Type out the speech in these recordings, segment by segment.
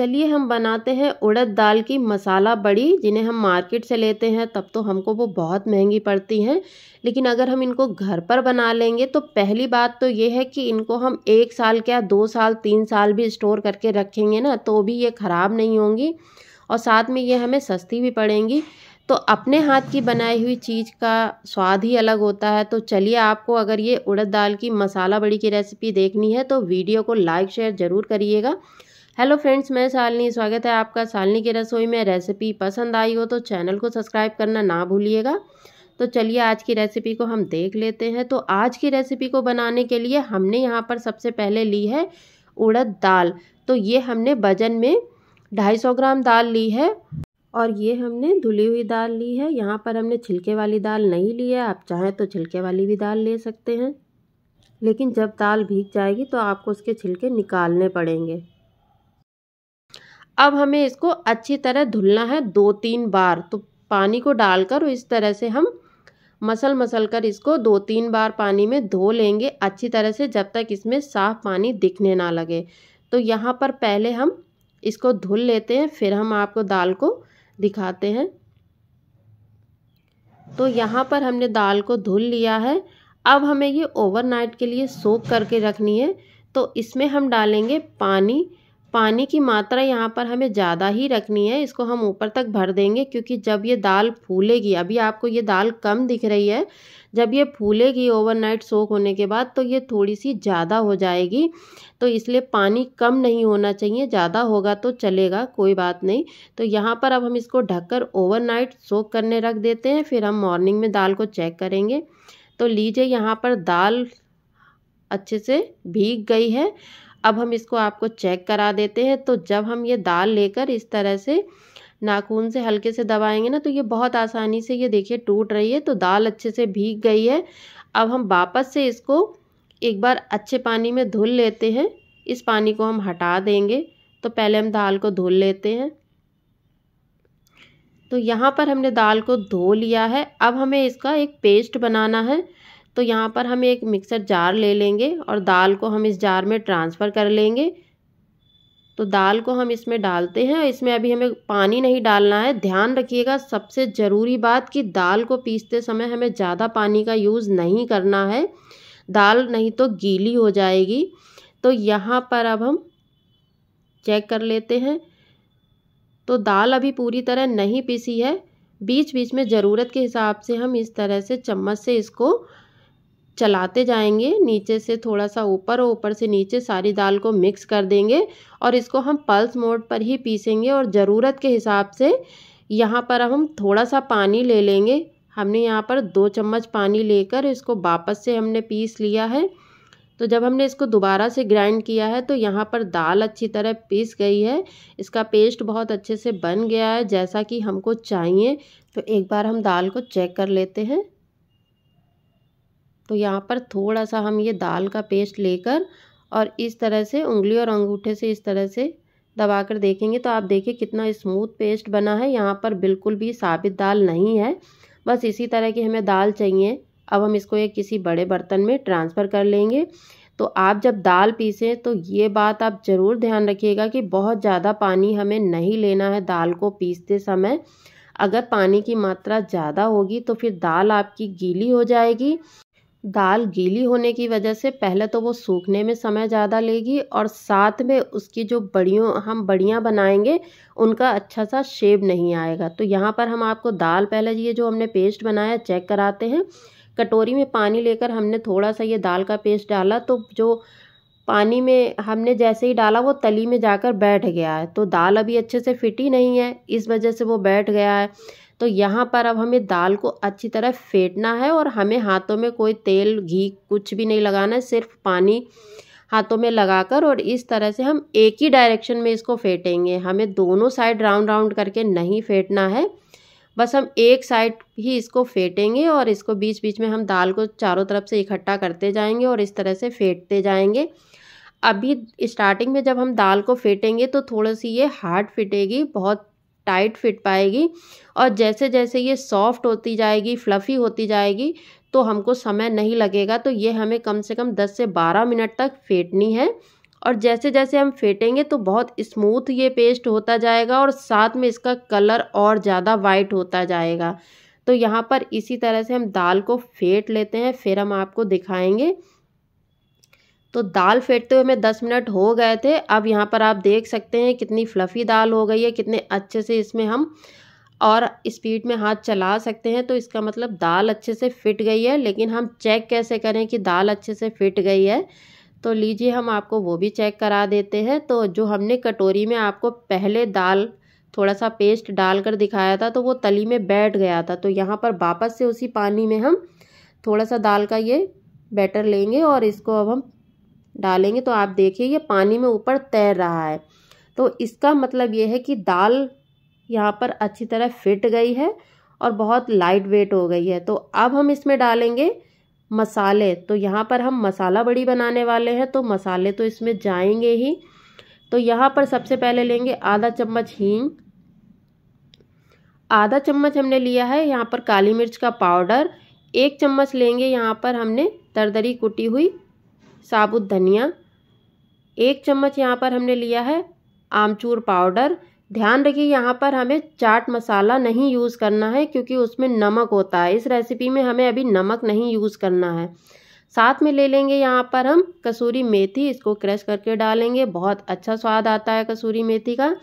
चलिए हम बनाते हैं उड़द दाल की मसाला बड़ी, जिन्हें हम मार्केट से लेते हैं तब तो हमको वो बहुत महंगी पड़ती हैं। लेकिन अगर हम इनको घर पर बना लेंगे तो पहली बात तो ये है कि इनको हम 1 साल क्या 2 साल 3 साल भी स्टोर करके रखेंगे ना तो भी ये ख़राब नहीं होंगी, और साथ में ये हमें सस्ती भी पड़ेंगी। तो अपने हाथ की बनाई हुई चीज़ का स्वाद ही अलग होता है। तो चलिए, आपको अगर ये उड़द दाल की मसाला बड़ी की रेसिपी देखनी है तो वीडियो को लाइक शेयर ज़रूर करिएगा। हेलो फ्रेंड्स, मैं शालिनी, स्वागत है आपका शालिनी की रसोई में। रेसिपी पसंद आई हो तो चैनल को सब्सक्राइब करना ना भूलिएगा। तो चलिए आज की रेसिपी को हम देख लेते हैं। तो आज की रेसिपी को बनाने के लिए हमने यहाँ पर सबसे पहले ली है उड़द दाल। तो ये हमने वजन में 250 ग्राम दाल ली है, और ये हमने धुली हुई दाल ली है। यहाँ पर हमने छिलके वाली दाल नहीं ली है, आप चाहें तो छिलके वाली भी दाल ले सकते हैं, लेकिन जब दाल भीग जाएगी तो आपको उसके छिलके निकालने पड़ेंगे। अब हमें इसको अच्छी तरह धुलना है 2-3 बार। तो पानी को डालकर इस तरह से हम मसल कर इसको 2-3 बार पानी में धो लेंगे अच्छी तरह से, जब तक इसमें साफ पानी दिखने ना लगे। तो यहाँ पर पहले हम इसको धुल लेते हैं, फिर हम आपको दाल को दिखाते हैं। तो यहाँ पर हमने दाल को धुल लिया है। अब हमें ये ओवरनाइट के लिए सोक करके रखनी है। तो इसमें हम डालेंगे पानी। पानी की मात्रा यहाँ पर हमें ज़्यादा ही रखनी है, इसको हम ऊपर तक भर देंगे, क्योंकि जब ये दाल फूलेगी, अभी आपको ये दाल कम दिख रही है, जब ये फूलेगी ओवरनाइट सोक होने के बाद तो ये थोड़ी सी ज़्यादा हो जाएगी। तो इसलिए पानी कम नहीं होना चाहिए, ज़्यादा होगा तो चलेगा, कोई बात नहीं। तो यहाँ पर अब हम इसको ढककर ओवरनाइट सोक करने रख देते हैं, फिर हम मॉर्निंग में दाल को चेक करेंगे। तो लीजिए, यहाँ पर दाल अच्छे से भीग गई है। अब हम इसको आपको चेक करा देते हैं। तो जब हम ये दाल लेकर इस तरह से नाखून से हल्के से दबाएंगे ना, तो ये बहुत आसानी से, ये देखिए, टूट रही है। तो दाल अच्छे से भीग गई है। अब हम वापस से इसको एक बार अच्छे पानी में धुल लेते हैं। इस पानी को हम हटा देंगे। तो पहले हम दाल को धुल लेते हैं। तो यहाँ पर हमने दाल को धो लिया है। अब हमें इसका एक पेस्ट बनाना है। तो यहाँ पर हम एक मिक्सर जार ले लेंगे और दाल को हम इस जार में ट्रांसफ़र कर लेंगे। तो दाल को हम इसमें डालते हैं। इसमें अभी हमें पानी नहीं डालना है। ध्यान रखिएगा, सबसे ज़रूरी बात कि दाल को पीसते समय हमें ज़्यादा पानी का यूज़ नहीं करना है, दाल नहीं तो गीली हो जाएगी। तो यहाँ पर अब हम चेक कर लेते हैं। तो दाल अभी पूरी तरह नहीं पिसी है। बीच बीच में ज़रूरत के हिसाब से हम इस तरह से चम्मच से इसको चलाते जाएंगे, नीचे से थोड़ा सा ऊपर और ऊपर से नीचे, सारी दाल को मिक्स कर देंगे और इसको हम पल्स मोड पर ही पीसेंगे। और ज़रूरत के हिसाब से यहाँ पर हम थोड़ा सा पानी ले लेंगे। हमने यहाँ पर 2 चम्मच पानी लेकर इसको वापस से हमने पीस लिया है। तो जब हमने इसको दोबारा से ग्राइंड किया है तो यहाँ पर दाल अच्छी तरह पीस गई है, इसका पेस्ट बहुत अच्छे से बन गया है जैसा कि हमको चाहिए। तो एक बार हम दाल को चेक कर लेते हैं। तो यहाँ पर थोड़ा सा हम ये दाल का पेस्ट लेकर और इस तरह से उंगली और अंगूठे से इस तरह से दबाकर देखेंगे तो आप देखिए कितना स्मूथ पेस्ट बना है। यहाँ पर बिल्कुल भी साबित दाल नहीं है, बस इसी तरह की हमें दाल चाहिए। अब हम इसको एक किसी बड़े बर्तन में ट्रांसफ़र कर लेंगे। तो आप जब दाल पीसें तो ये बात आप ज़रूर ध्यान रखिएगा कि बहुत ज़्यादा पानी हमें नहीं लेना है दाल को पीसते समय। अगर पानी की मात्रा ज़्यादा होगी तो फिर दाल आपकी गीली हो जाएगी। दाल गीली होने की वजह से पहले तो वो सूखने में समय ज़्यादा लेगी, और साथ में उसकी जो हम बड़ियाँ बनाएंगे उनका अच्छा सा शेप नहीं आएगा। तो यहाँ पर हम आपको दाल, पहले ये जो हमने पेस्ट बनाया चेक कराते हैं। कटोरी में पानी लेकर हमने थोड़ा सा ये दाल का पेस्ट डाला, तो जो पानी में हमने जैसे ही डाला वो तली में जाकर बैठ गया है। तो दाल अभी अच्छे से फिटी नहीं है, इस वजह से वो बैठ गया है। तो यहाँ पर अब हमें दाल को अच्छी तरह फेंटना है, और हमें हाथों में कोई तेल घी कुछ भी नहीं लगाना है, सिर्फ पानी हाथों में लगाकर और इस तरह से हम एक ही डायरेक्शन में इसको फेंटेंगे। हमें दोनों साइड राउंड राउंड करके नहीं फेंटना है, बस हम एक साइड ही इसको फेंटेंगे और इसको बीच बीच में हम दाल को चारों तरफ से इकट्ठा करते जाएंगे और इस तरह से फेंटते जाएंगे। अभी स्टार्टिंग में जब हम दाल को फेंटेंगे तो थोड़ी सी ये हार्ड फिटेगी, बहुत टाइट फिट पाएगी, और जैसे जैसे ये सॉफ्ट होती जाएगी, फ्लफ़ी होती जाएगी, तो हमको समय नहीं लगेगा। तो ये हमें कम से कम 10 से 12 मिनट तक फेंटनी है और जैसे जैसे हम फेंटेंगे तो बहुत स्मूथ ये पेस्ट होता जाएगा और साथ में इसका कलर और ज़्यादा वाइट होता जाएगा। तो यहाँ पर इसी तरह से हम दाल को फेंट लेते हैं, फिर हम आपको दिखाएंगे। तो दाल फेंटते हुए हमें 10 मिनट हो गए थे। अब यहाँ पर आप देख सकते हैं कितनी फ्लफ़ी दाल हो गई है, कितने अच्छे से इसमें हम और स्पीड में हाथ चला सकते हैं। तो इसका मतलब दाल अच्छे से फिट गई है। लेकिन हम चेक कैसे करें कि दाल अच्छे से फिट गई है? तो लीजिए हम आपको वो भी चेक करा देते हैं। तो जो हमने कटोरी में आपको पहले दाल थोड़ा सा पेस्ट डालकर दिखाया था तो वो तली में बैठ गया था। तो यहाँ पर वापस से उसी पानी में हम थोड़ा सा दाल का ये बैटर लेंगे और इसको अब हम डालेंगे। तो आप देखिए ये पानी में ऊपर तैर रहा है। तो इसका मतलब ये है कि दाल यहाँ पर अच्छी तरह फिट गई है और बहुत लाइट वेट हो गई है। तो अब हम इसमें डालेंगे मसाले। तो यहाँ पर हम मसाला बड़ी बनाने वाले हैं तो मसाले तो इसमें जाएंगे ही। तो यहाँ पर सबसे पहले लेंगे आधा चम्मच हींग, आधा चम्मच हमने लिया है यहाँ पर काली मिर्च का पाउडर, 1 चम्मच लेंगे यहाँ पर हमने दरदरी कुटी हुई साबुत धनिया, 1 चम्मच यहाँ पर हमने लिया है आमचूर पाउडर। ध्यान रखिए यहाँ पर हमें चाट मसाला नहीं यूज़ करना है क्योंकि उसमें नमक होता है। इस रेसिपी में हमें अभी नमक नहीं यूज़ करना है। साथ में ले लेंगे यहाँ पर हम कसूरी मेथी, इसको क्रश करके डालेंगे, बहुत अच्छा स्वाद आता है कसूरी मेथी का।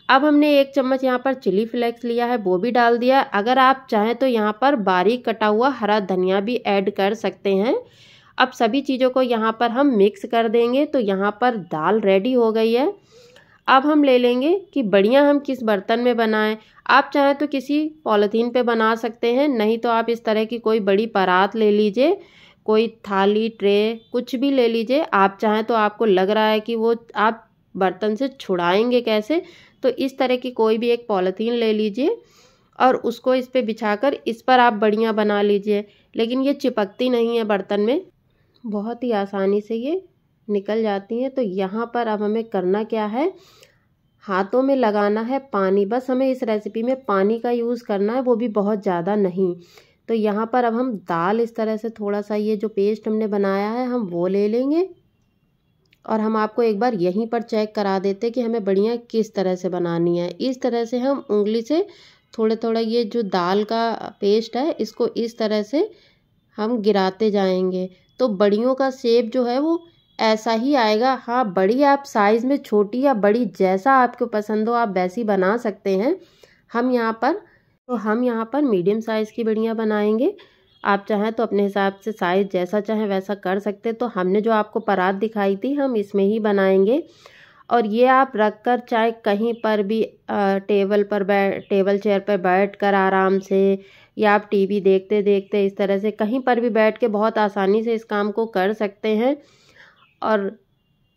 अब हमने 1 चम्मच यहाँ पर चिली फ्लेक्स लिया है, वो भी डाल दिया। अगर आप चाहें तो यहाँ पर बारीक कटा हुआ हरा धनिया भी ऐड कर सकते हैं। अब सभी चीज़ों को यहाँ पर हम मिक्स कर देंगे। तो यहाँ पर दाल रेडी हो गई है। अब हम ले लेंगे कि बड़ियाँ हम किस बर्तन में बनाएं। आप चाहें तो किसी पॉलीथीन पे बना सकते हैं, नहीं तो आप इस तरह की कोई बड़ी परात ले लीजिए, कोई थाली ट्रे कुछ भी ले लीजिए। आप चाहें तो आपको लग रहा है कि वो आप बर्तन से छुड़ाएंगे कैसे, तो इस तरह की कोई भी एक पॉलीथीन ले लीजिए और उसको इस पर बिछाकर इस पर आप बड़ियाँ बना लीजिए। लेकिन ये चिपकती नहीं है बर्तन में, बहुत ही आसानी से ये निकल जाती हैं। तो यहाँ पर अब हमें करना क्या है, हाथों में लगाना है पानी। बस हमें इस रेसिपी में पानी का यूज़ करना है, वो भी बहुत ज़्यादा नहीं। तो यहाँ पर अब हम दाल इस तरह से थोड़ा सा ये जो पेस्ट हमने बनाया है हम वो ले लेंगे और हम आपको एक बार यहीं पर चेक करा देते कि हमें बड़ियाँ किस तरह से बनानी है। इस तरह से हम उंगली से थोड़ा थोड़ा ये जो दाल का पेस्ट है इसको इस तरह से हम गिराते जाएंगे। तो बड़ियों का शेप जो है वो ऐसा ही आएगा। हाँ, बड़ी आप साइज़ में छोटी या बड़ी जैसा आपको पसंद हो आप वैसी बना सकते हैं। हम यहाँ पर मीडियम साइज़ की बड़ियाँ बनाएंगे। आप चाहें तो अपने हिसाब से साइज़ जैसा चाहें वैसा कर सकते। तो हमने जो आपको परात दिखाई थी हम इसमें ही बनाएंगे। और ये आप रख कर चाहे कहीं पर भी टेबल चेयर पर बैठ कर आराम से, या आप टीवी देखते देखते इस तरह से कहीं पर भी बैठ के बहुत आसानी से इस काम को कर सकते हैं। और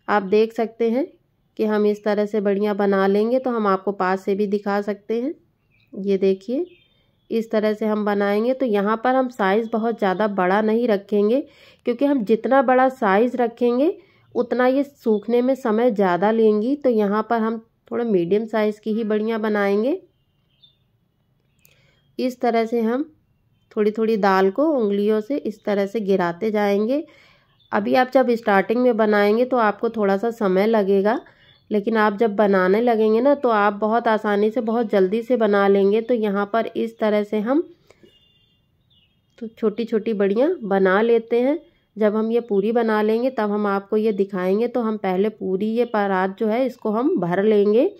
आप देख सकते हैं कि हम इस तरह से बड़ियाँ बना लेंगे। तो हम आपको पास से भी दिखा सकते हैं, ये देखिए इस तरह से हम बनाएंगे। तो यहाँ पर हम साइज़ बहुत ज़्यादा बड़ा नहीं रखेंगे क्योंकि हम जितना बड़ा साइज़ रखेंगे उतना ये सूखने में समय ज़्यादा लेंगी। तो यहाँ पर हम थोड़ा मीडियम साइज़ की ही बड़ियाँ बनाएंगे। इस तरह से हम थोड़ी थोड़ी दाल को उंगलियों से इस तरह से गिराते जाएंगे। अभी आप जब स्टार्टिंग में बनाएंगे तो आपको थोड़ा सा समय लगेगा, लेकिन आप जब बनाने लगेंगे ना तो आप बहुत आसानी से बहुत जल्दी से बना लेंगे। तो यहाँ पर इस तरह से हम तो छोटी छोटी बड़ियाँ बना लेते हैं। जब हम ये पूरी बना लेंगे तब हम आपको ये दिखाएंगे। तो हम पहले पूरी ये परात जो है इसको हम भर लेंगे।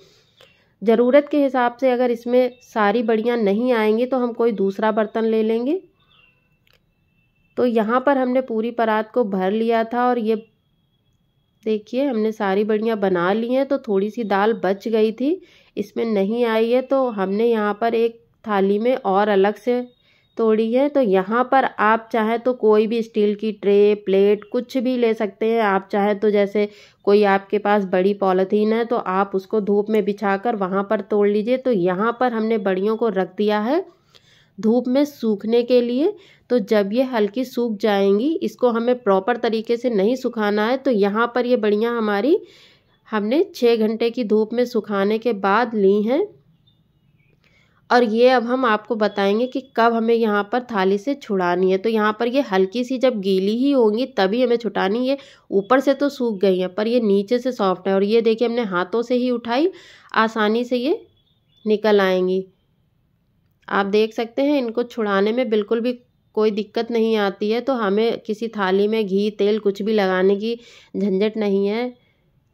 ज़रूरत के हिसाब से अगर इसमें सारी बड़ियाँ नहीं आएंगी तो हम कोई दूसरा बर्तन ले लेंगे। तो यहाँ पर हमने पूरी परात को भर लिया था और ये देखिए हमने सारी बड़ियाँ बना ली हैं। तो थोड़ी सी दाल बच गई थी, इसमें नहीं आई है, तो हमने यहाँ पर एक थाली में और अलग से तोड़ी है। तो यहाँ पर आप चाहें तो कोई भी स्टील की ट्रे प्लेट कुछ भी ले सकते हैं। आप चाहें तो जैसे कोई आपके पास बड़ी पॉलीथीन है तो आप उसको धूप में बिछाकर वहाँ पर तोड़ लीजिए। तो यहाँ पर हमने बड़ियों को रख दिया है धूप में सूखने के लिए। तो जब ये हल्की सूख जाएंगी, इसको हमें प्रॉपर तरीके से नहीं सुखाना है। तो यहाँ पर ये बड़ियाँ हमारी हमने 6 घंटे की धूप में सुखाने के बाद ली हैं और ये अब हम आपको बताएंगे कि कब हमें यहाँ पर थाली से छुड़ानी है। तो यहाँ पर ये हल्की सी जब गीली ही होंगी तभी हमें छुटानी है। ऊपर से तो सूख गई है पर ये नीचे से सॉफ्ट है, और ये देखिए हमने हाथों से ही उठाई, आसानी से ये निकल आएंगी। आप देख सकते हैं इनको छुड़ाने में बिल्कुल भी कोई दिक्कत नहीं आती है। तो हमें किसी थाली में घी तेल कुछ भी लगाने की झंझट नहीं है।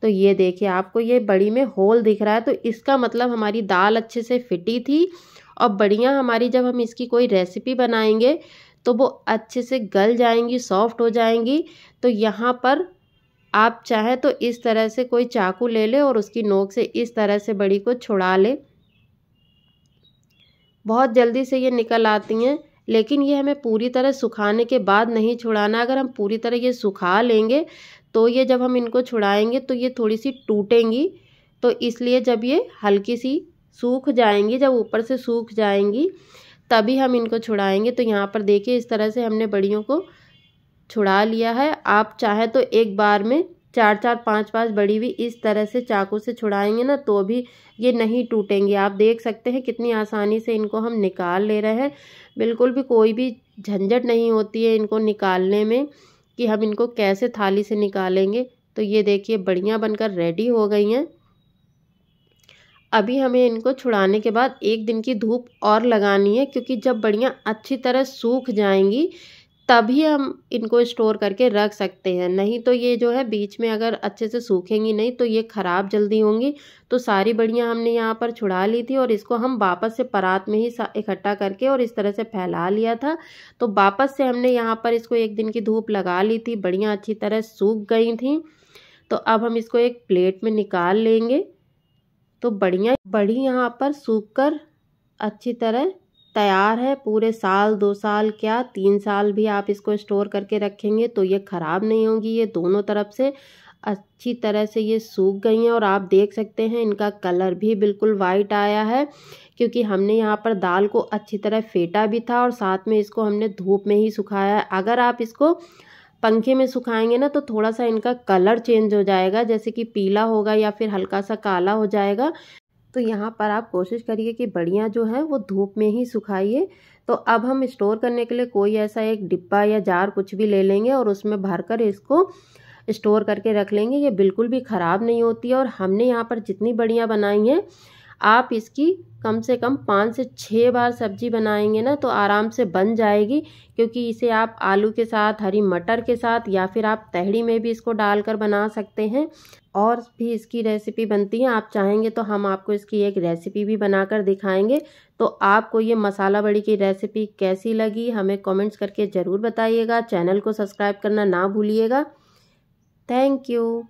तो ये देखिए आपको ये बड़ी में होल दिख रहा है, तो इसका मतलब हमारी दाल अच्छे से फिटी थी। और बढ़िया हमारी जब हम इसकी कोई रेसिपी बनाएंगे तो वो अच्छे से गल जाएंगी, सॉफ्ट हो जाएंगी। तो यहाँ पर आप चाहें तो इस तरह से कोई चाकू ले ले और उसकी नोक से इस तरह से बड़ी को छुड़ा ले। बहुत जल्दी से ये निकल आती हैं, लेकिन ये हमें पूरी तरह सुखाने के बाद नहीं छुड़ाना। अगर हम पूरी तरह ये सुखा लेंगे तो ये जब हम इनको छुड़ाएंगे तो ये थोड़ी सी टूटेंगी। तो इसलिए जब ये हल्की सी सूख जाएंगी, जब ऊपर से सूख जाएंगी तभी हम इनको छुड़ाएंगे। तो यहाँ पर देखिए इस तरह से हमने बड़ियों को छुड़ा लिया है। आप चाहे तो एक बार में 4-4 5-5 बड़ी भी इस तरह से चाकू से छुड़ाएंगे ना तो भी ये नहीं टूटेंगी। आप देख सकते हैं कितनी आसानी से इनको हम निकाल ले रहे हैं। बिल्कुल भी कोई भी झंझट नहीं होती है इनको निकालने में कि हम इनको कैसे थाली से निकालेंगे। तो ये देखिए बढ़िया बनकर रेडी हो गई हैं। अभी हमें इनको छुड़ाने के बाद 1 दिन की धूप और लगानी है, क्योंकि जब बढ़िया अच्छी तरह सूख जाएंगी तभी हम इनको स्टोर करके रख सकते हैं। नहीं तो ये जो है बीच में अगर अच्छे से सूखेंगी नहीं तो ये ख़राब जल्दी होंगी। तो सारी बढ़िया हमने यहाँ पर छुड़ा ली थी और इसको हम वापस से परात में ही इकट्ठा करके और इस तरह से फैला लिया था। तो वापस से हमने यहाँ पर इसको 1 दिन की धूप लगा ली थी, बढ़िया अच्छी तरह सूख गई थी। तो अब हम इसको एक प्लेट में निकाल लेंगे। तो बढ़िया बड़ी यहाँ पर सूखकर अच्छी तरह तैयार है। पूरे साल 2 साल क्या 3 साल भी आप इसको स्टोर करके रखेंगे तो ये ख़राब नहीं होंगी। ये दोनों तरफ से अच्छी तरह से ये सूख गई हैं और आप देख सकते हैं इनका कलर भी बिल्कुल वाइट आया है, क्योंकि हमने यहाँ पर दाल को अच्छी तरह फेंटा भी था और साथ में इसको हमने धूप में ही सुखाया है। अगर आप इसको पंखे में सुखाएंगे ना तो थोड़ा सा इनका कलर चेंज हो जाएगा, जैसे कि पीला होगा या फिर हल्का सा काला हो जाएगा। तो यहाँ पर आप कोशिश करिए कि बढ़िया जो है वो धूप में ही सुखाइए। तो अब हम स्टोर करने के लिए कोई ऐसा एक डिब्बा या जार कुछ भी ले लेंगे और उसमें भरकर इसको स्टोर करके रख लेंगे। ये बिल्कुल भी ख़राब नहीं होती है। और हमने यहाँ पर जितनी बढ़िया बनाई हैं आप इसकी कम से कम 5 से 6 बार सब्जी बनाएंगे ना तो आराम से बन जाएगी, क्योंकि इसे आप आलू के साथ, हरी मटर के साथ या फिर आप तहड़ी में भी इसको डालकर बना सकते हैं। और भी इसकी रेसिपी बनती है, आप चाहेंगे तो हम आपको इसकी एक रेसिपी भी बनाकर दिखाएंगे। तो आपको ये मसाला बड़ी की रेसिपी कैसी लगी हमें कमेंट्स करके ज़रूर बताइएगा। चैनल को सब्सक्राइब करना ना भूलिएगा। Thank you.